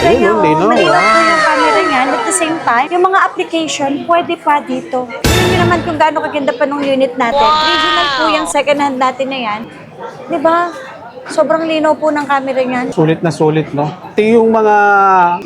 camera Ayun, niya, linaw, malinaw po yung camera niya. At the same time, yung mga application, pwede pa dito. Tingnan niyo naman kung gaano kaganda pa nung unit natin. Original po yung second hand natin na yan. Diba? Sobrang linaw po ng camera niyan. Sulit na sulit, no? Ito yung mga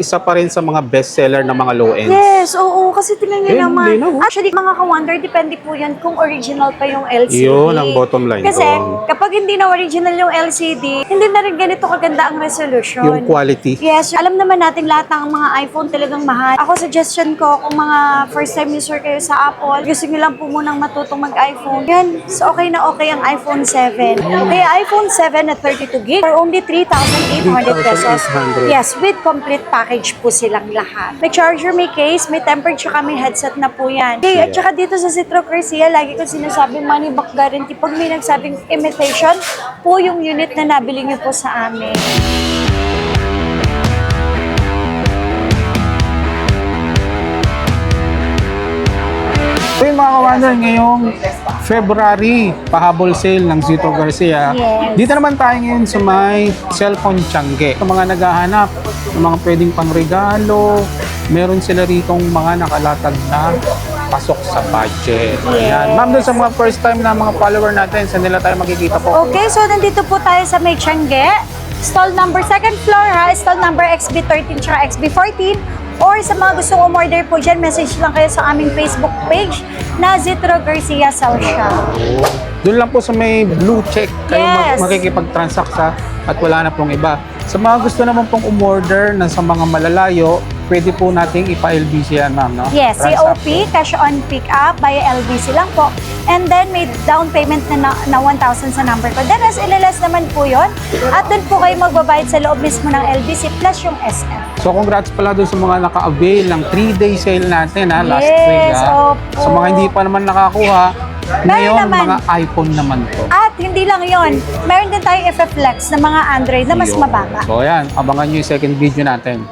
isa pa rin sa mga bestseller ng mga low ends. Yes, oo. Kasi tingnan niyo Ayun, naman. linaw. Actually, mga ka-wonder, depende po yan kung original pa yung LCD. Yun ang bottom line Kasi doon. kapag hindi na original yung LCD, hindi na rin ganito kaganda ang resolution. Yung quality. Yes, alam naman natin lahat ng mga iPhone talagang mahal. Ako, suggestion ko, kung mga first time user kayo sa Apple, gusto nyo lang po munang matutong mag-iPhone, yan, so okay na okay ang iPhone 7. Kaya iPhone 7 at 32 gig for only 3,800 pesos. 3,800. Yes, with complete package po silang lahat. May charger, may case, may tempered, tsaka may headset na po yan. Okay, at tsaka dito sa Citro Garcia, lagi ko sinasabi money back guarantee. Pag may nagsabing imitation, po yung unit na nabili nyo po sa amin. So yung mga ka-wonder, ngayong February, pahabol sale ng Citro Garcia. Yes. Dito naman tayo ngayon sa may cellphone tiyangge. Sa mga naghahanap ng mga pwedeng pangregalo, meron sila ritong mga nakalatag na pasok sa budget. Ayan. Ma'am, doon sa mga first time na mga follower natin, saan nila tayo makikita po? Okay, so nandito po tayo sa May Tiangge. Stall number 2nd floor ha, stall number XB13 tsaka XB14. Or sa mga gustong umorder po dyan, message lang kayo sa aming Facebook page na Citro Garcia Cell Shop. Doon lang po sa may blue check kayo Yes. makikipag-transact sa at wala na pong iba. Sa mga gusto naman pong umorder na sa mga malalayo, pwede po nating ipa-LBC yan, ma'am, no? Yes, Transact COP, cash on pick up, via LBC lang po. And then may down payment na 1,000 sa number ko. Then as ilalas naman po yun. At doon po kayo magbabayad sa loob mismo ng LBC plus yung SM. So congrats pala doon sa mga naka-avail ng 3-day sale natin, ha, last Yes, week. Ha? opo. Sa mga hindi pa naman nakakuha, ngayon naman. mga iPhone naman to. At hindi lang yon, meron din tayong FF Flex na mga Android na mas Yun. mababa. So ayan, abangan nyo yung second video natin.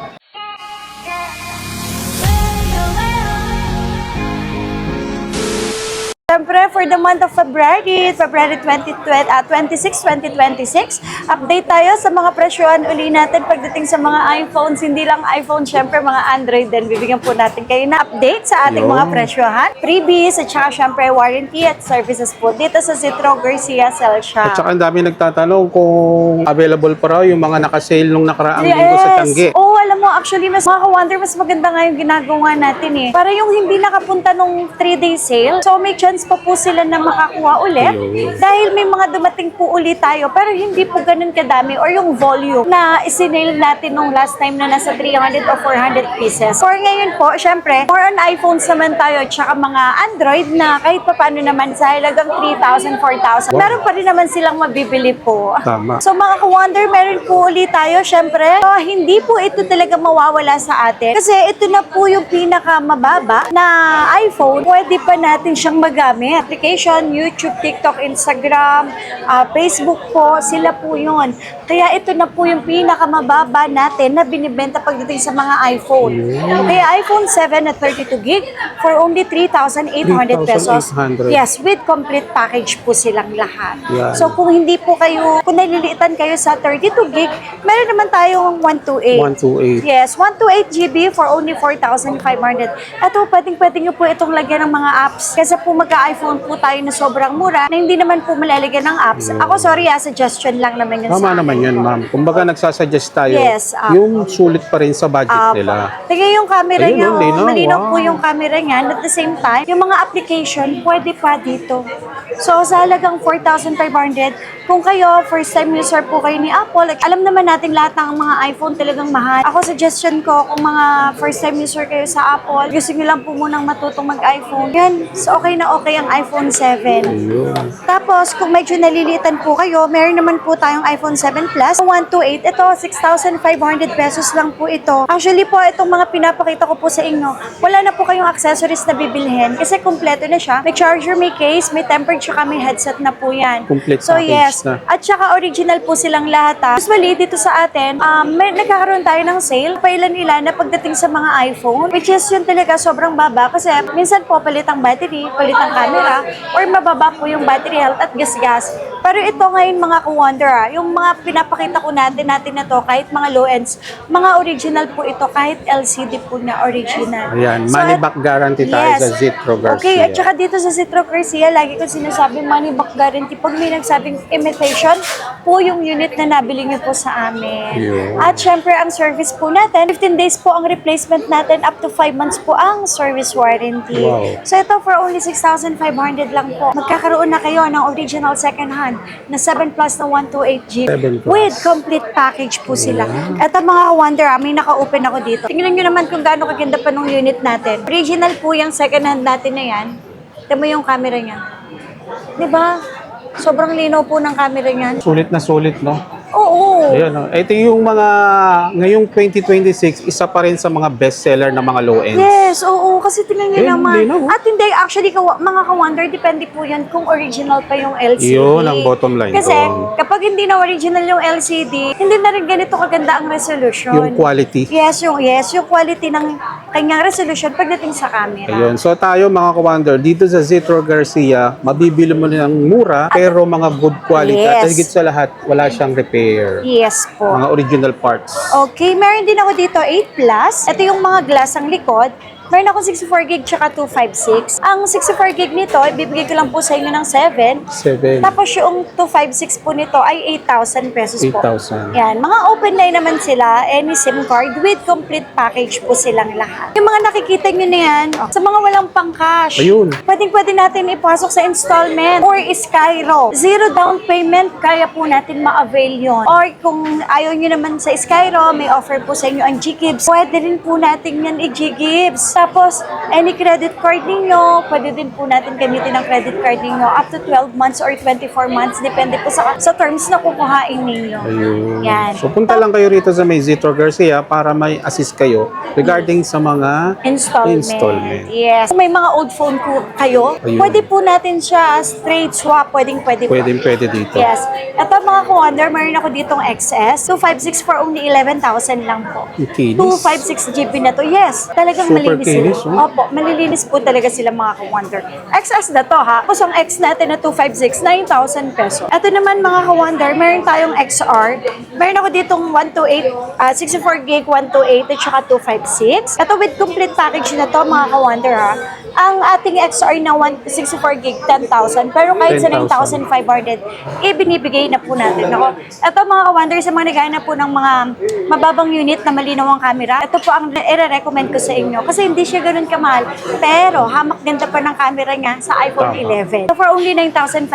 Siyempre, for the month of February 26, 2026, update tayo sa mga presyohan uli natin pagdating sa mga iPhones. Hindi lang iPhone, siyempre mga Android din. Bibigyan po natin kayo na update sa ating Yun. mga presyohan. Freebies at saka siyempre warranty at services po dito sa Citro Garcia Cell Shop. At saka ang dami nagtatanong kung available pa raw yung mga naka-sale nung nakaraang linggo sa Tiangge. Oo, alam mo, actually, mas makaka-wonder, mas maganda nga yung ginagawa natin eh. Para yung hindi nakapunta nung 3-day sale, so may chance pa po sila na makakuha ulit. Ayun. Dahil may mga dumating po ulit tayo, pero hindi po ganun kadami or yung volume na isinail natin nung last time na nasa 300 o 400 pieces. For ngayon po, syempre, more on iPhones naman tayo tsaka mga Android na kahit pa paano naman sa halagang 3,000, 4,000. Meron pa rin naman silang mabibili po. Tama. So mga ka-wonder, meron po ulit tayo, syempre. So, hindi po ito talaga mawawala sa atin. Kasi ito na po yung pinakamababa na iPhone. Pwede pa natin siyang magamit. Application, YouTube, TikTok, Instagram, Facebook po, sila po yun. Kaya ito na po yung pinakamababa natin na binibenta pagdating sa mga iPhone. Kaya iPhone 7 at 32 gig for only 3,800 pesos. 3,800. Yes, with complete package po silang lahat. Yan. So kung hindi po kayo, kung naliliitan kayo sa 32 gig, meron naman tayong 128. 128. Yes, 128 GB for only 4,500. Ito, pwedeng nyo po itong lagyan ng mga apps. Kasi po magka-iPhone po tayo na sobrang mura na hindi naman po malalagyan ng apps. Ako, sorry, suggestion lang naman yun Tama sa naman yan, ma'am. Kumbaga nagsasuggest tayo, Yes, yung sulit pa rin sa budget nila. Tingnan yung camera Ayun, niya, oh, linaw, malinaw po wow. yung camera niya. And at the same time, yung mga application, pwede pa dito. So, sa halagang 4,500, kung kayo, first time user po kayo ni Apple, like, alam naman natin lahat ng mga iPhone talagang mahal. Ako, suggestion ko, kung mga first time user kayo sa Apple, gusto nyo lang po munang matutong mag-iPhone, yan, so okay na okay ang iPhone 7. Ayun. Tapos, kung medyo nalilitan po kayo, meron naman po tayong iPhone 7 Plus. 128, ito, 6,500 pesos lang po ito. Actually po, itong mga pinapakita ko po sa inyo, wala na po kayong accessories na bibilhin kasi kompleto na siya. May charger, may case, may tempered, tsaka may headset na po yan. Complete So package yes, na. at tsaka original po silang lahat. Usually, dito sa atin, may nagkakaroon tayo ng sale, pailan-ilan na pagdating sa mga iPhone, which is yun talaga sobrang baba kasi minsan po palit ang battery, palit ang camera, or mababa po yung battery health at gas-gas. Pero ito ngayon mga ka-wonder, yung mga pinapakita ko natin na to, kahit mga low-ends, mga original po ito, kahit LCD po na original. Ayan, So, money back guarantee tayo sa Zitro Garcia. Okay, at saka dito sa Zitro Garcia, lagi ko sinasabi money back guarantee. Pag may nagsabing imitation, po yung unit na nabili niyo po sa amin. Yun. At syempre, ang service po natin, 15 days po ang replacement natin, up to 5 months po ang service warranty. Wow. So ito for only 6,500 lang po. Magkakaroon na kayo ng original second hand na 7 Plus na 128GB 7 Plus. with complete package po sila. Ito mga ka-wonder, may naka-open ako dito. Tingnan nyo naman kung gaano kaganda pa nung unit natin. Original po yung second hand natin na yan. Tignan mo yung camera niya. Diba? Sobrang linaw po ng camera niyan. Sulit na sulit, no? Oo. Ayan, no? Ito yung mga, ngayong 2026, isa pa rin sa mga bestseller ng mga low-ends. Yes, oo. Kasi tingnan nyo Eh, naman. linaw, oh. At hindi, actually, mga ka-wonder, depende po yan kung original pa yung LCD. Yun ang bottom line Kasi doon. kapag hindi na original yung LCD, hindi na rin ganito kaganda ang resolution. Yung quality. Yes, yung quality ng kanyang resolution pagdating sa camera. Ayun. So tayo mga ka-wonder, dito sa Zitro Garcia, mabibili mo ng mura, pero mga good quality. At Yes. higit sa lahat, wala siyang repair. Yes po. Mga original parts. Okay, meron din ako dito 8 Plus. Ito yung mga glass ang likod. Meron ako 64GB tsaka 256. Ang 64GB nito, ibibigay ko lang po sa inyo ng 7. 7. Tapos yung 256 po nito ay 8,000 pesos po. 8,000. Yan, mga open line naman sila, any SIM card with complete package po silang lahat. Yung mga nakikita nyo na yan, sa mga walang pang-cash, Ayun. pwede natin ipasok sa installment or Skyro. Zero down payment, kaya po natin ma-avail yun. Or kung ayaw nyo naman sa Skyro, may offer po sa inyo ang G-Gibbs, pwede rin po natin yan i-G-Gibbs. Tapos, any credit card ninyo, pwede din po natin gamitin ang credit card ninyo up to 12 months or 24 months, depende po sa terms na kukuhain ninyo. Ayun. Yan. So punta lang kayo rito sa may Zitro Garcia para may assist kayo regarding sa mga installment. Yes. Kung may mga old phone po kayo, Ayun. pwede po natin siya straight swap, pwede po. Pwede dito. Yes. Ito mga ka-wonder, meron ako ditong XS. 256 for only 11,000 lang po. Okay. 256GB na to. Yes. Talagang Super malinis kinis, sila. Opo, malilinis po talaga sila mga ka-wonder. XS na to ha. Tapos ang X natin na 256, 9,000 pesos. Ito naman mga ka-wonder, meron tayong XR. Meron ako ditong 128, 64GB 128 at saka 256. Ito with complete package na to mga ka-wonder ha. Ang ating XR na 64GB 10,000 pero kahit sa 10,000. 9,500 ibinibigay na po natin. Ako, ito mga ka-wonder sa mga naghahanap po ng mga mababang unit na malinaw ang camera. Ito po ang i-recommend ko sa inyo kasi hindi siya ganun kamahal pero hamak ganda pa ng camera niya sa iPhone 11. So for only 9,500,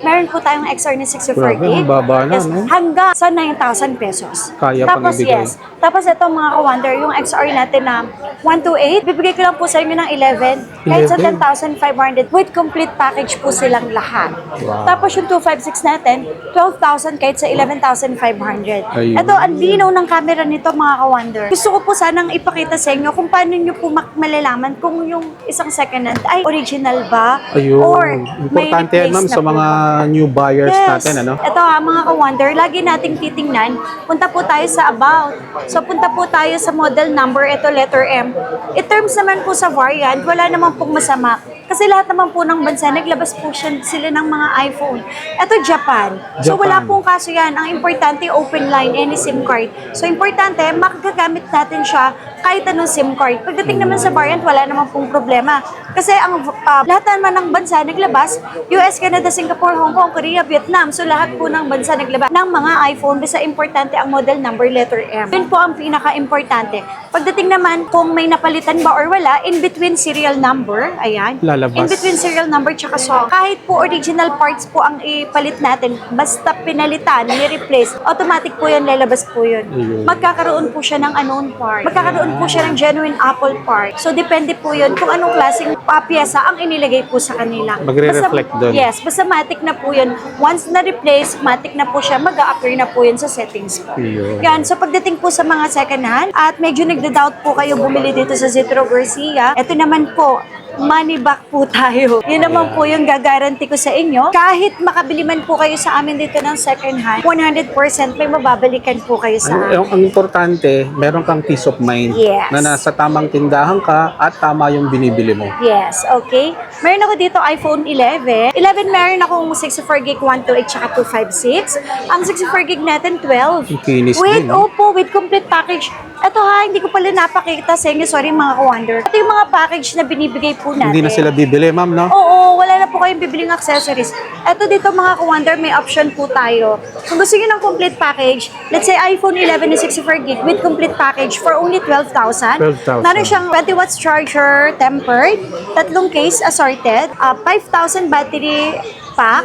meron po tayong XR na 64GB. Grabe, ang baba na, no? Hanggang sa 9,000 pesos. Kaya pang Tapos ibigay. yes, tapos ito mga ka-wonder, yung XR natin na 128, bibigay ko lang po sa inyo ng 11. Kahit sa 11? 10,500 with complete package po silang lahat. Wow. Tapos yung 256 natin, 12,000 kahit sa 11,500. Ayun. Ito, ang linaw ng camera nito mga ka-wonder. Gusto ko po sanang ipakita sa inyo kung paano nyo po malalaman kung yung isang second hand ay original ba Ayun. or may Importante yan, ma'am, replace sa na po mga ba. new buyers natin, ano? Ito ha, mga ka-wonder, lagi nating titingnan. Punta po tayo sa about. So, punta po tayo sa model number. Ito, letter M. In terms naman po sa variant, wala naman pong masama. Kasi lahat naman po ng bansa, naglabas po sila ng mga iPhone. Ito, Japan. So, wala Japan. pong kaso yan. Ang importante, open line, any SIM card. So, importante, makagagamit natin siya kahit anong SIM card. Pagdating naman sa variant, wala naman pong problema. Kasi ang lahat naman ng bansa naglabas, US, Canada, Singapore, Hong Kong, Korea, Vietnam. So lahat po ng bansa naglabas ng mga iPhone. Basta importante ang model number, letter M. Yun po ang pinaka-importante. Pagdating naman kung may napalitan ba or wala, in between serial number, ayan. Lalabas. In between serial number tsaka song. Kahit po original parts po ang ipalit natin, basta pinalitan, ni-replace, automatic po yan, lalabas po yun. Ayun. Magkakaroon po siya ng unknown part. Magkakaroon po siya ng genuine Apple part. So, depende po yun kung anong klaseng pyesa ang inilagay po sa kanila. Magre-reflect Basta- doon. Yes, basta matic na po yun. Once na-replace, matic na po siya, mag-a-appear na po yun sa settings po. Ayun. Yan, so pagdating po sa mga second hand, at medyo nagda-doubt po kayo bumili dito sa Zitro Garcia, ito naman po, money back po tayo. Yun naman po yung gagaranti ko sa inyo. Kahit makabili man po kayo sa amin dito ng second hand, 100% may mababalikan po kayo sa amin. Ang importante, meron kang peace of mind Yes. na nasa tamang tindahan ka at tama yung binibili mo. Yes, okay. Meron ako dito iPhone 11. 11 meron akong 64 gig 128 tsaka 256. Ang 64 gig natin 12. Ang kinis With, din, no? opo, with complete package. Ito ha, hindi ko pala napakita sa inyo. Sorry mga ka-wonder. Ito yung mga package na binibigay po natin. Hindi na sila bibili, ma'am, no? Oo, wala na po kayong bibiling accessories. Ito dito mga ka-wonder, may option po tayo. Kung gusto nyo ng complete package, let's say iPhone 11 na 64 gig with complete package for only 12,000. 12,000. Naroon siyang 20 watts charger, tempered, tatlong case assorted, 5,000 battery pack,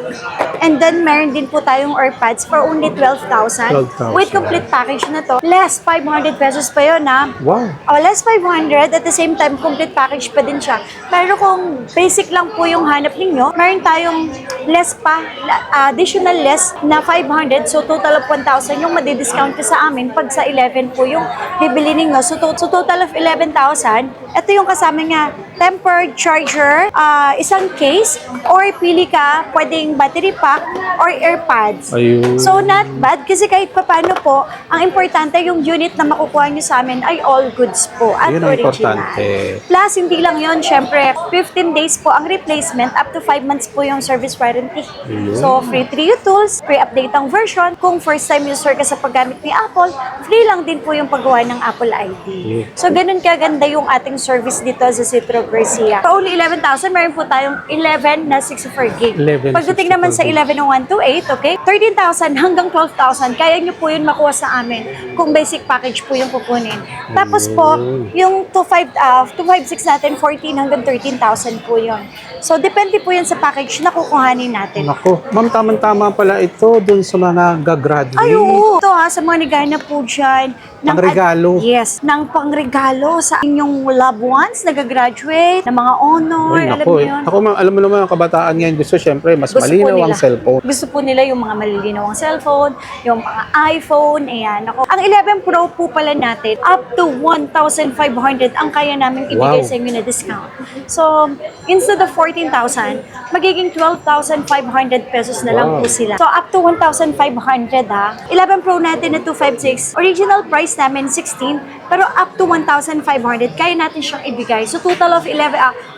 and then meron din po tayong AirPods for only 12,000. 12,000. With complete package na to. Less 500 pesos pa yun ha. Wow. Less 500, at the same time, complete package pa din siya. Pero kung basic lang po yung hanap ninyo, meron tayong less pa, additional less na 500. So, total of 1,000 yung madi-discount ko sa amin pag sa 11 po yung bibili ninyo. So, total of 11,000. Ito yung kasama niya, tempered charger, isang case, or pili ka, pwedeng battery pack or AirPods. Ayun. So, not bad kasi kahit papano po, ang importante yung unit na makukuha nyo sa amin ay all goods po at Yun ang original. importante. Plus, hindi lang yun, syempre, 15 days po ang replacement, up to 5 months po yung service warranty. Ayun. So, free 3U tools, free update ang version. Kung first time user ka sa paggamit ni Apple, free lang din po yung paggawa ng Apple ID. Yeah. So, ganun kaganda yung ating service dito sa Citro Garcia. For only 11,000, meron po tayong 11 na 64 gig. 11 Pagdating naman sa 11 na 128, okay? 13,000 hanggang 12,000, kaya nyo po yun makuha sa amin kung basic package po yung pupunin. Tapos po, yung 256 natin, 14 hanggang 13,000 po yun. So, depende po yan sa package na kukuhanin natin. Nako, ma'am, tamang-tama pala ito dun sa mga gagraduate. Ay, oo. Ito ha, sa mga nagana po dyan. Pangregalo. Yes, ng pangregalo sa inyong loved ones, nag-graduate, ng mga honor, Ay, alam nako, mo yun. Ako, ma'am, alam mo naman ang kabataan ngayon gusto syempre mas Gusto po malinaw ang nila. cellphone. Gusto po nila yung mga malilinaw ang cellphone, yung mga iPhone, ayan. Ako. Ang 11 Pro po pala natin, up to 1,500 ang kaya namin ibigay Wow. sa inyo na discount. So, instead of 14,000, magiging 12,500 pesos na lang Wow. po sila. So, up to 1,500 ha. 11 Pro natin na 256, original price namin 16, pero up to 1,500, kaya natin siyang ibigay. So, total of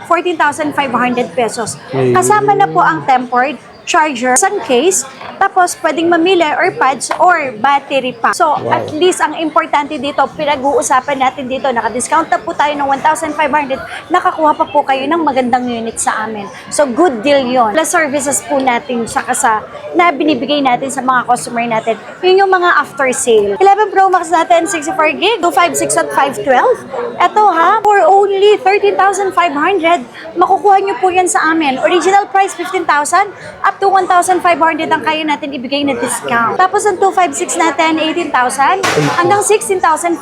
14,500 pesos. Ayun. Kasama na po ang tempered charger, isang case, tapos pwedeng mamili or pads or battery pack. So, Wow. at least ang importante dito, pinag-uusapan natin dito, naka-discount na po tayo ng 1,500, nakakuha pa po kayo ng magandang unit sa amin. So, good deal yon. Plus services po natin sa na binibigay natin sa mga customer natin. Yun yung mga after sale. 11 Pro Max natin, 64 gig, 256 at 512. Ito ha, for only 13,500, makukuha nyo po yan sa amin. Original price, 15,000, up to 1,500 ang kaya natin ibigay na discount. Tapos ang 256 natin, 18,000 hanggang 16,500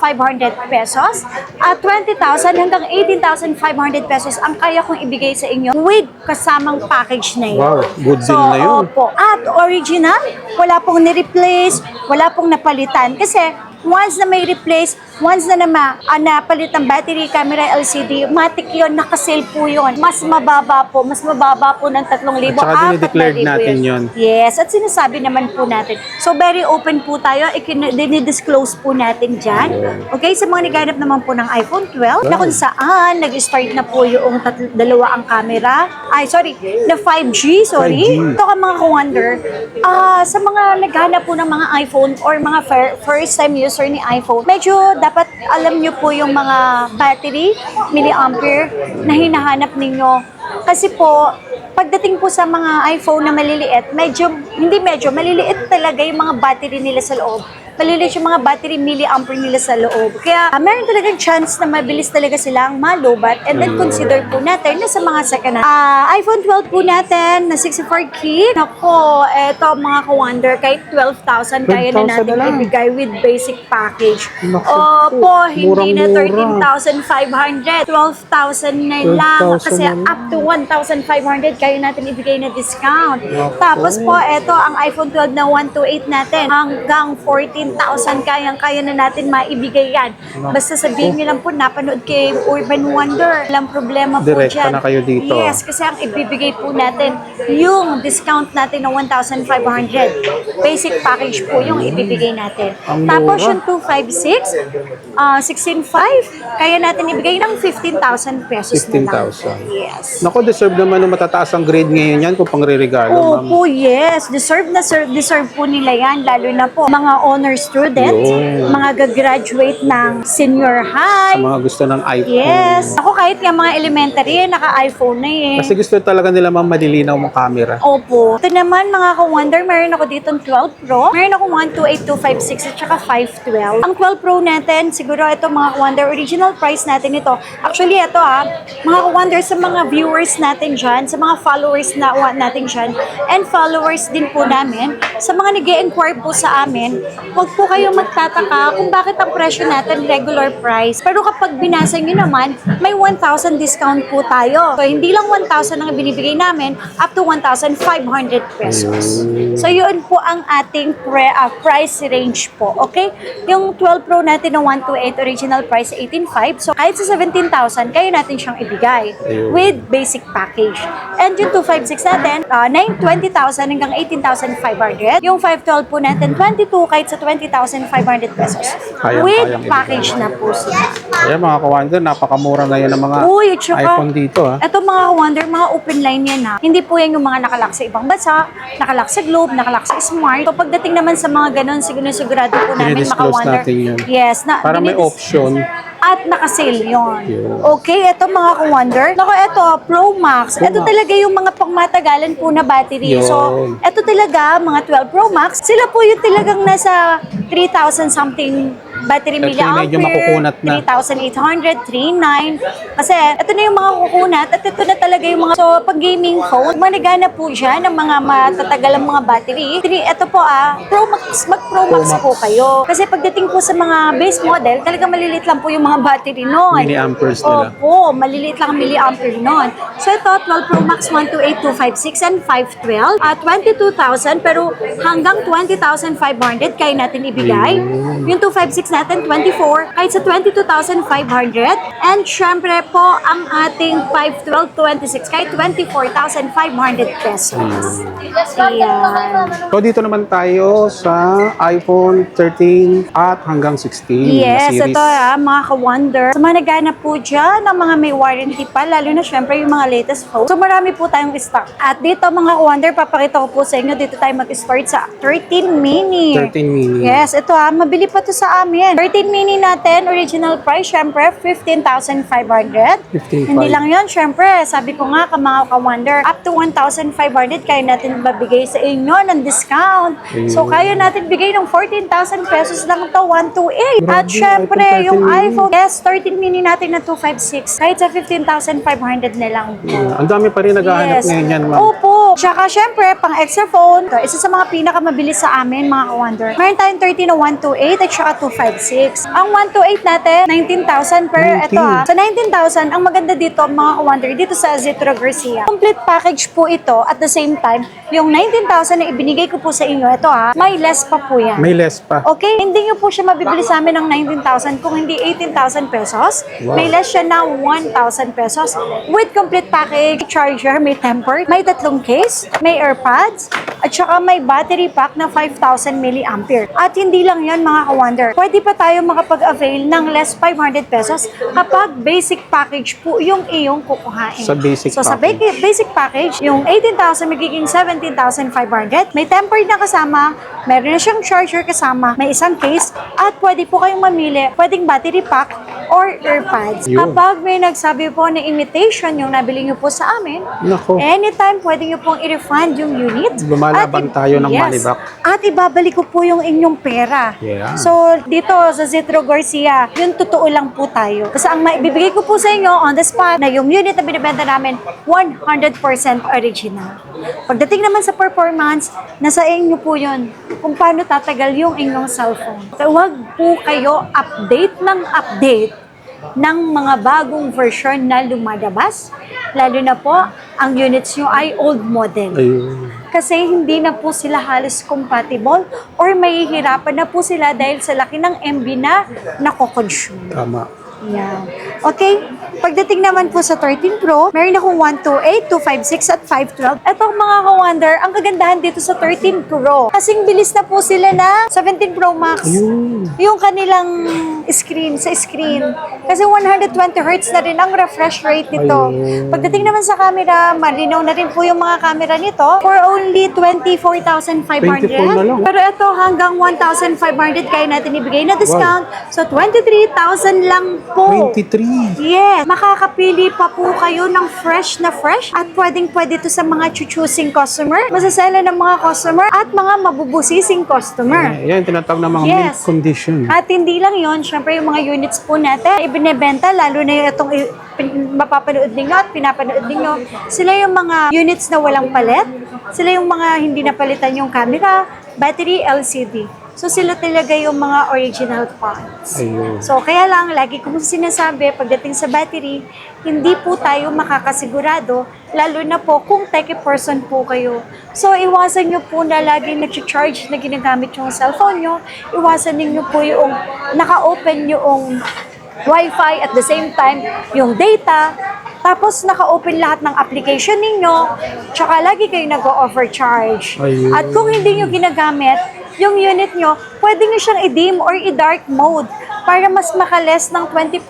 pesos. At 20,000 hanggang 18,500 pesos ang kaya kong ibigay sa inyo with kasamang package na yun. Wow, good deal na yun. Opo. At original, wala pong ni-replace, wala pong napalitan. Kasi once na may replace, once na napalit ang battery, camera, LCD, matik yun, nakasale po yun. Mas mababa po ng 3,000. At saka dinideclared 4,000 natin yun. Yes, at sinasabi naman po natin. So, very open po tayo. Dinidisclose po natin dyan. Okay, sa mga naghanap naman po ng iPhone 12, na kung saan nag-start na po yung dalawa ang camera. Na 5G, 5G. Ito ka mga ka-wonder, sa mga naghanap po ng mga iPhone or mga first-time user ni iPhone, medyo dapat alam nyo po yung mga battery, milliampere, na hinahanap ninyo. Kasi po, pagdating po sa mga iPhone na maliliit, maliliit talaga yung mga battery nila sa loob. Maliliit yung mga battery milliampere nila sa loob. Kaya meron talagang chance na mabilis talaga silang malubat, and then consider po natin na sa mga second hand. iPhone 12 po natin na 64 gig. Nako, eto mga ka-wonder, kahit 12,000 kaya na 12,000 natin na lang. ibigay with basic package. Naku Opo, hindi na murang-mura. 13,500, 12,000 na lang. 12,000 Kasi na lang. up to 1,500 kaya natin ibigay na discount. Naku. Tapos po, eto ang iPhone 12 na 128 natin hanggang 14,000 15,000, kayang-kaya na natin maibigay yan. Basta sabihin nyo lang po, napanood kay Urban Wonder. Walang problema po Direkta dyan. na kayo dito. Yes, kasi ang ibibigay po natin, yung discount natin ng 1,500. Basic package po yung ibibigay natin. Ang Tapos mura. yung 256, 16,500, kaya natin ibigay ng 15,000 pesos na lang. 15,000. Yes. Naku, deserve naman ng matataas ang grade ngayon yan kung pangre-regalo, ma'am. Opo, yes. Deserve po nila yan. Lalo na po mga honor student, Yun. mga gagraduate ng senior Sa high. mga gusto ng iPhone. Yes. Ako kahit nga mga elementary, naka-iPhone na eh. Kasi gusto talaga nila, ma'am, malilinaw mong camera. Opo. Ito naman mga ka-wonder, meron ako dito 12 Pro. Meron ako 128,256 at saka 512. Ang 12 Pro natin, siguro ito mga ka-wonder, original price natin ito. Actually, ito mga ka-wonder sa mga viewers natin dyan, sa mga followers natin dyan, and followers din po namin, sa mga nag-e-inquire po sa amin, huwag po kayong magtataka kung bakit ang presyo natin regular price. Pero kapag binasa nyo naman, may 1,000 discount po tayo. So, hindi lang 1,000 ang binibigay namin, up to 1,500 pesos. So, yun po ang ating price range po. Okay? Yung 12 Pro natin ng 128, original price 18,500. So, kahit sa 17,000, kaya natin siyang ibigay with basic package. And yung 256 natin, 20,000 hanggang 18,500. Yung 512 po natin, 22 kahit sa 20,500 pesos. With Kayang-kayang package na po sila. Kaya mga ka-wonder, napakamura ngayon ng mga Uy, at saka, iPhone dito. Ito mga wonder, mga open line yan Hindi po yan yung mga nakalock sa ibang bansa, nakalock sa Globe, nakalock sa Smart. So pagdating naman sa mga ganun, sigurado po namin mga Dinidisclose wonder. natin yun. Yes. Para may option. At naka-sale yun. Yun. Okay, ito mga ka-wonder. Naku, ito, Pro Max. Pro Ito Max. talaga yung mga pangmatagalan po na battery. Yun. So, ito talaga, mga 12 Pro Max, sila po yung talagang nasa 3,000 something battery Ito yung milliampere. medyo makukunat na. 3,800, 3,900. Kasi ito na yung mga kukunat at ito na talaga yung mga, so pag gaming phone, managana po dyan ng mga matatagalang mga battery. Ito po Pro Max, mag-Pro Max po kayo. Kasi pagdating po sa mga base model, talaga maliliit lang po yung mga battery nun. Milliamperes nila. Opo, maliliit lang ang milliampere nun. So ito, 12 Pro Max 128, 256 and 512 at 22,000 pero hanggang 20,500 kaya natin ibigay. Yung 256 natin, 24 kahit sa 22,500 and syempre po ang ating 512, 26 kahit 24,500 pesos. Ayan. So dito naman tayo sa iPhone 13 at hanggang 16 na Yes, series. ito mga ka-wonder. Sa mga naghanap po dyan, ng mga may warranty pa, lalo na syempre yung mga latest phone. So marami po tayong stock. At dito mga ka-wonder, papakita ko po sa inyo, dito tayo mag-start sa 13 mini. 13 mini. Yes, ito mabili pa to sa amin. 13 mini natin, original price, syempre, 15,500. 15,500. Hindi lang yun, syempre, sabi ko nga, mga ka-wonder, up to 1,500, kaya natin mabigay sa inyo ng discount. So, kaya natin bigay ng 14,000 pesos lang ito, 128. At Grabe, syempre, iPhone 13 yung mini. iPhone, yes, 13 mini natin na 256, kahit sa 15,500 na lang po. Ang dami pa rin naghahanap ngayon yan, ma'am. Opo. Tsaka syempre, pang extra phone, ito, isa sa mga pinakamabilis sa amin, mga ka-wonder. Meron tayong 13 na 128 at saka 256. Ang 128 natin, 19,000 per 19. ito Sa 19,000, ang maganda dito, mga ka-wonder, dito sa Zitro Garcia. Complete package po ito. At the same time, yung 19,000 na ibinigay ko po sa inyo, ito may less pa po yan. May less pa. Okay? Hindi nyo po siya mabibili sa amin ng 19,000 kung hindi 18,000 pesos. Wow. May less siya na 1,000 pesos. With complete package, charger, may tempered, may 3 case, may AirPods, at saka may battery pack na 5,000 milliampere. At hindi lang yan mga ka-wonder. Pwede pa tayo makapag-avail ng less 500 pesos kapag basic package po yung iyong kukuhain. Sa basic So sa package. basic package, yung 18,000 magiging 17,500. May tempered na kasama, meron na siyang charger kasama, may isang case, at pwede po kayong mamili, pwedeng battery pack or AirPods. Yun. Kapag may nagsabi po na imitation yung nabili nyo po sa amin, Nako. anytime pwede nyo pong i-refund yung unit. Lumalaban tayo ng money back. At ibabalik ko po yung inyong pera. Yeah. So, dito sa Zitro Garcia, yung totoo lang po tayo. Kasi ang maibibigay ko po sa inyo on the spot na yung unit na binibenta namin, 100% original. Pagdating naman sa performance, nasa inyo po yun kung paano tatagal yung inyong cellphone. So, huwag po kayo update ng mga bagong version na lumalabas. Lalo na po, ang units nyo ay old model. Ayun. kasi hindi na po sila halos compatible or mahihirapan na po sila dahil sa laki ng MB na nako-consume. Tama. Yan. Okay, pagdating naman po sa 13 Pro, meron akong 128, 256 at 512. Etong mga ka-wonder, ang kagandahan dito sa 13 Pro, kasing bilis na po sila na 17 Pro Max. Ayun. Yung kanilang screen, sa screen. Kasi 120 Hz na rin ang refresh rate nito. Ayun. Pagdating naman sa camera, malinaw na rin po yung mga camera nito for only 24,500. 24 na lang. Pero ito hanggang 1,500 kaya natin ibigay na discount. So 23,000 lang po. 23. Yes, makakapili pa po kayo ng fresh na fresh at pwedeng-pwede to sa mga choosing customer, masasela ng mga customer at mga mabubusising customer. Yan, tinatawag na mga mint Yes. condition. At hindi lang yon, syempre yung mga units po natin, ibinebenta, lalo na yung itong mapapanood ninyo at pinapanood ninyo. Sila yung mga units na walang palit, sila yung mga hindi napalitan yung camera, battery, LCD. So sila talaga yung mga original parts. Ayun. So kaya lang, lagi kong sinasabi, pagdating sa battery, hindi po tayo makakasigurado, lalo na po kung techie person po kayo. So iwasan nyo po na laging nag-charge na ginagamit yung cellphone nyo. Iwasan ninyo po yung naka-open yung Wi-Fi at the same time yung data. Tapos naka-open lahat ng application ninyo. Tsaka lagi kayo nag-overcharge. Ayun. At kung hindi nyo ginagamit, yung unit nyo, pwede nyo siyang i-dim or i-dark mode para mas makaless ng 20%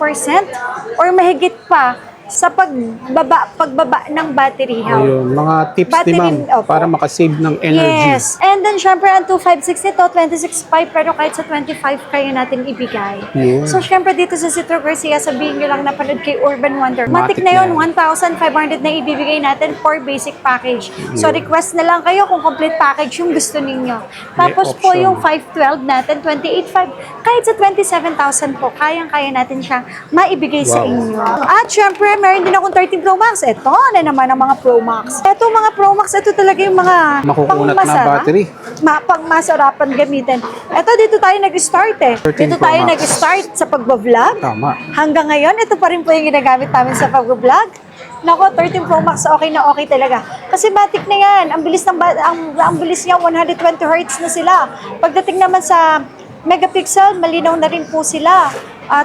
or mahigit pa sa pagbaba ng battery health. Ayun, mga tips ni Battery, ma'am opo. para makasave ng energy. Yes. And then, syempre, ang 256 nito, 26.5, pero kahit sa 25 kaya natin ibigay. Yun. So, syempre, dito sa Citro Garcia, sabihin nyo lang napanood kay Urban Wonder. Matic Matik na yun, na 1,500 na ibibigay natin for basic package. So, request na lang kayo kung complete package yung gusto ninyo. Tapos po, option. yung 512 natin, 28.5, kahit sa 27,000 po, kayang-kaya natin siya maibigay sa Wow. inyo. At syempre, meron din akong 13 Pro Max. Ito na naman ang mga Pro Max. Ito mga Pro Max, ito talaga yung mga Makukunat na pangmasarap. battery. Pangmasarapan gamitin. Ito, dito tayo nag-start eh. 13 Dito Pro tayo Max. nag-start sa pag-vlog. Tama. Hanggang ngayon, ito pa rin po yung ginagamit namin sa pag-vlog. Nako, 13 Pro Max, okay na okay talaga. Kasi matik na yan. Ang bilis ang bilis niya, 120 Hz na sila. Pagdating naman sa megapixel, malinaw na rin po sila.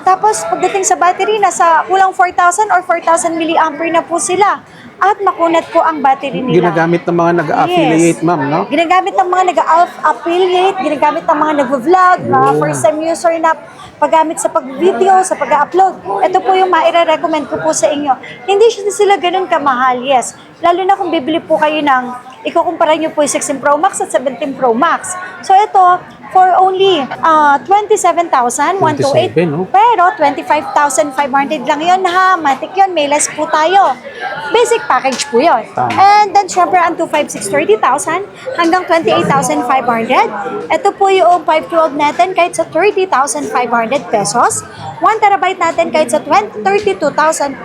Tapos, pagdating sa battery, nasa kulang 4,000 or 4,000 milliampere na po sila. At makunat po ang battery nila. Ginagamit ng mga nag-affiliate, Yes. ma'am, no? Ginagamit ng mga nag-affiliate, ginagamit ng mga nag-vlog, mga first time user na paggamit sa pag-video, sa pag-upload. Ito po yung maire-recommend ko po sa inyo. Hindi sila ganun kamahal, yes. Lalo na kung bibili po kayo ng, ikukumpara nyo po yung 16 Pro Max at 17 Pro Max. So ito, for only 27,128. 27, no? Pero 25,500 lang yun ha. Matik yun, may less po tayo. Basic package po yun. Tama. And then syempre ang 256, 30,000 hanggang 28,500. Ito po yung 512 natin kahit sa 30,500 pesos. 1 terabyte natin kahit sa 32,500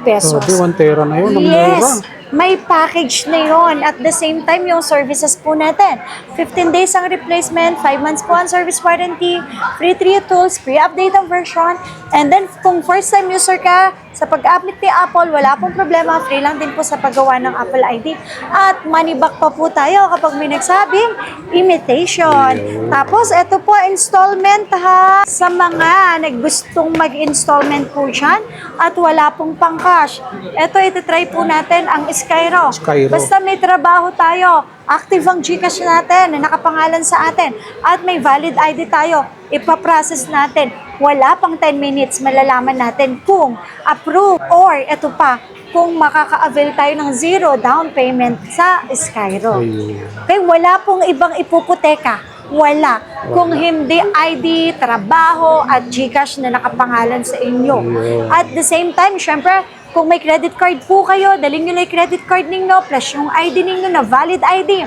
pesos. So, 1 tera na yun. Ang Yes, mura. may package na yon. At the same time, yung services po natin. 15 days ang replacement, 5 months po ang service warranty, free 3 tools, free update ang version. And then, kung first time user ka, sa pag-update ni Apple, wala pong problema. Free lang din po sa paggawa ng Apple ID. At money back pa po tayo kapag may nagsabing imitation. Tapos, ito po, installment ha. Sa mga naggustong mag-installment po dyan at wala pong pang-cash. Ito, ititry po natin ang Skyro. Skyro. Basta may trabaho tayo, active ang GCash natin na nakapangalan sa atin at may valid ID tayo, ipaprocess natin. Wala pang 10 minutes, malalaman natin kung approve or ito pa, kung makaka-avail tayo ng 0 down payment sa Skyro. Ayun. Okay, wala pong ibang ipuputeka. Wala. Kung hindi ID, trabaho at GCash na nakapangalan sa inyo. Yeah. At the same time, syempre, kung may credit card po kayo, daling nyo na yung credit card ninyo plus yung ID ninyo na valid ID.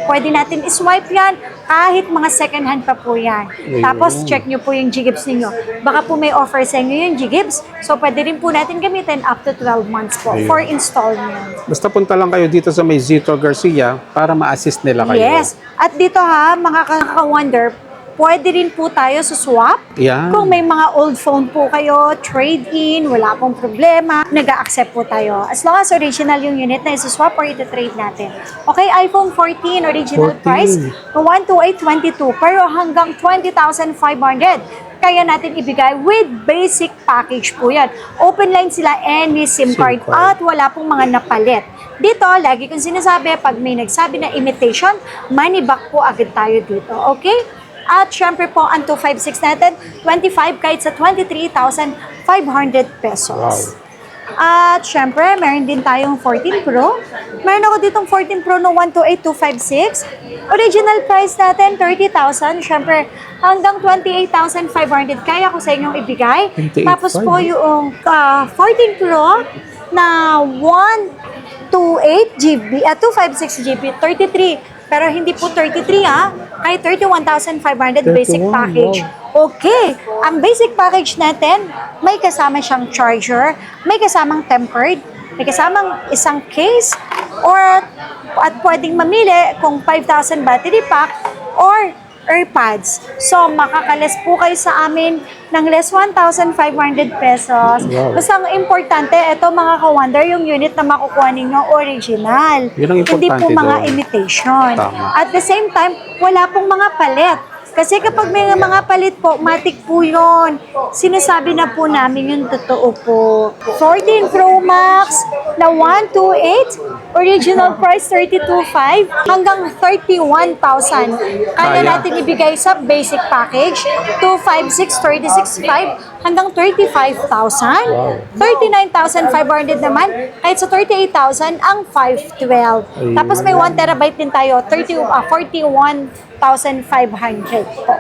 Pwede natin iswipe yan kahit mga second hand pa po yan. Ayun. Tapos check nyo po yung G-Gibbs ninyo. Baka po may offer sa inyo yung G-Gibbs. So pwede rin po natin gamitin up to 12 months po Ayun. for installment. Basta punta lang kayo dito sa may Zito Garcia para ma-assist nila kayo. Yes. At dito ha, mga ka-wonder, pwede rin po tayo sa swap. Yan. Kung may mga old phone po kayo, trade-in, wala pong problema, nag-a-accept po tayo. As long as original yung unit na isa-swap or ito-trade natin. Okay, iPhone 14, original 14. price, 12822, pero hanggang 20,500. Kaya natin ibigay with basic package po yan. Open line sila, any SIM card, at wala pong mga napalit. Dito, lagi kong sinasabi, pag may nagsabi na imitation, money back po agad tayo dito. Okay? At syempre po, ang 256 natin, 25 kahit sa 23,500 pesos. At syempre, meron din tayong 14 Pro. Meron ako ditong 14 Pro no 128,256. Original price natin, 30,000. Syempre, hanggang 28,500 kaya ko sa inyong ibigay. 28,500. Tapos po yung 14 Pro na 128 GB, 256 GB, 33. Pero hindi po 33 ha, kahit 31,500 basic 31, package. wow. Okay, ang basic package natin, may kasama siyang charger, may kasamang tempered, may kasamang isang case, or at pwedeng mamili kung 5,000 battery pack or AirPods. So, makakalas po kayo sa amin ng less 1,500 pesos. Wow. Basta ang importante, ito mga ka-wonder, yung unit na makukuha ninyo original. Yun ang Hindi po importante mga doon. imitation. Tama. At the same time, wala pong mga palit. Kasi kapag may mga palit po, matik po yun. Sinasabi na po namin yung totoo po. 14 Pro Max na 128, original price 32,500 hanggang 31,000. Kaya Kaya. natin ibigay sa basic package, 256, 36,500 hanggang 35,000. Wow. 39,500 naman, kahit sa 38,000 ang 512. Ayun. Tapos may 1 terabyte din tayo, 41,500 po.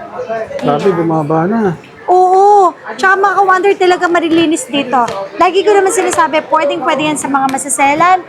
Grabe, bumaba na. Oo, tsaka mga ka-wonder talaga marilinis dito. Lagi ko naman sinasabi, pwede yan sa mga masaselan,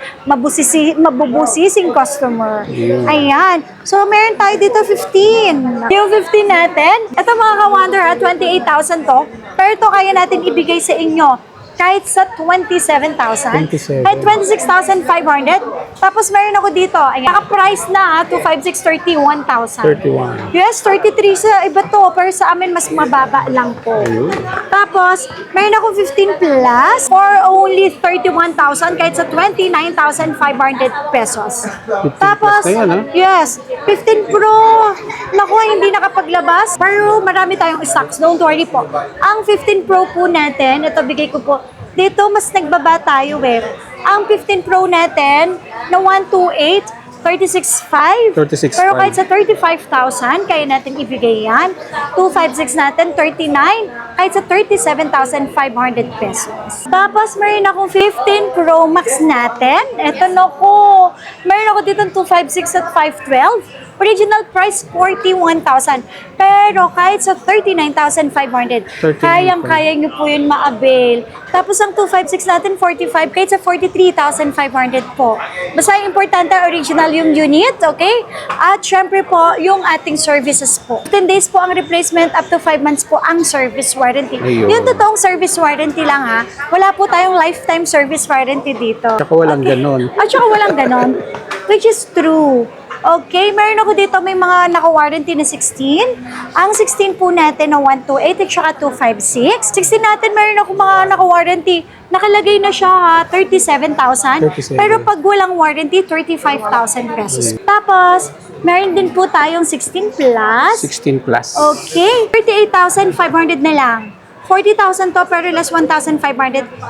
mabubusising customer. Yeah. Ayan. So, meron tayo dito 15. Yung 15 natin, ito mga ka-wonder, 28,000 to. Pero ito kaya natin ibigay sa inyo kahit sa 27,000, 27. kahit 26,500. Tapos meron ako dito, ayan, naka-price na 256, 31,000. 31. Yes, 33 sa iba to, pero sa amin mas mababa lang po. Ayun. Tapos, meron akong 15 plus for only 31,000 kahit sa 29,500 pesos. 15 Tapos, plus na yan, ha? yes, 15 Pro, naku, hindi nakapaglabas, pero marami tayong stocks, don't worry po. Ang 15 Pro po natin, ito bigay ko po, dito mas nagbaba tayo eh. Ang 15 Pro natin na 128, 36,500. 36,500. Pero kahit sa 35,000, kaya natin ibigay yan. 256 natin, 39, kahit sa 37,500 pesos. Tapos, meron akong 15 Pro Max natin. Eto na ko. Meron ako dito 256 at 512. Original price, 41,000. Pero kahit sa 39,500, 39,500. kayang-kaya nyo po yun ma-avail. Tapos ang 256 natin, 45, kahit sa 43,500 po. Basta yung importante, original yung unit, okay? At syempre po, yung ating services po. 10 days po ang replacement, up to 5 months po ang service warranty. Ayun. Yung totoong service warranty lang ha. Wala po tayong lifetime service warranty dito. Tsaka walang ganon. At saka walang ganon. Which is true. Okay, meron ako dito, may mga naka-warranty na 16. Ang 16 po natin na 128 at saka 256. 16 natin, meron ako mga naka-warranty. Nakalagay na siya ha, 37,000. 37. Pero pag walang warranty, 35,000 pesos. Tapos, meron din po tayong 16 plus. 16 plus. Okay, 38,500 na lang. 40,000 to pero less 1,500,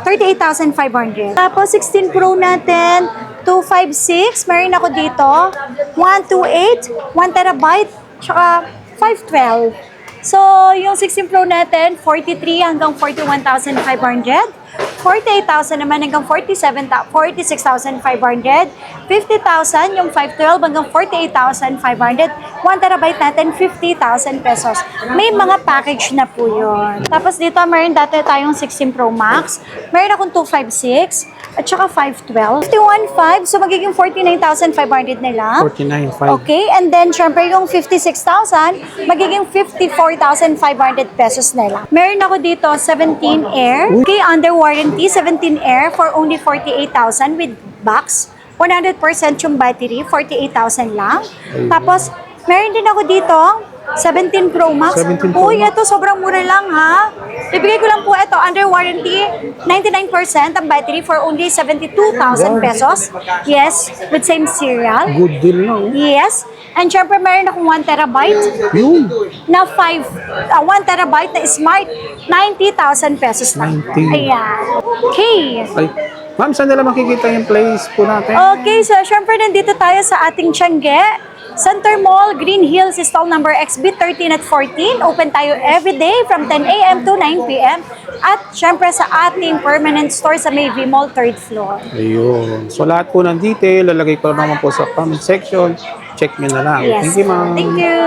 38,500. Tapos 16 Pro natin, 256, meron ako dito, 128, 1 terabyte, tsaka 512. So, yung 16 Pro natin, 43 hanggang 41,500. 48,000 naman hanggang 46,500. 50,000 yung 512 hanggang 48,500. 1 terabyte natin, 50,000 pesos. May mga package na po yun. Tapos dito, meron dati tayong 16 Pro Max. Meron akong 256 at saka 512. 51,500, so magiging 49,500 na lang. 49,500. Okay, and then syempre yung 56,000, magiging 54,500 pesos na lang. Meron ako dito 17 Air. Okay, under warranty, 17 Air for only 48,000 with box. 100% yung battery, 48,000 lang. Ayun. Tapos, meron din ako dito 17 Pro Max. 17 Pro Uy, ito sobrang mura lang ha. Bibigay ko lang po ito under warranty, 99% ang battery for only 72,000 pesos. Yes, with same serial. Good deal na, oh. Yes. And syempre meron akong 1 terabyte Yun. na 1 terabyte na smart, 90,000 pesos lang. 90. Ayan. Okay. Ay, ma'am, saan nila makikita yung place po natin? Okay, so syempre nandito tayo sa ating Tiangge. Center Mall, Green Hills, stall number XB13 at 14. Open tayo every day from 10 a.m. to 9 p.m. At syempre sa ating permanent store sa May V Mall, 3rd floor. Ayun. So lahat po ng detail, lalagay ko naman po sa comment section. Check nyo na lang. Yes. Thank you, ma'am. Thank you.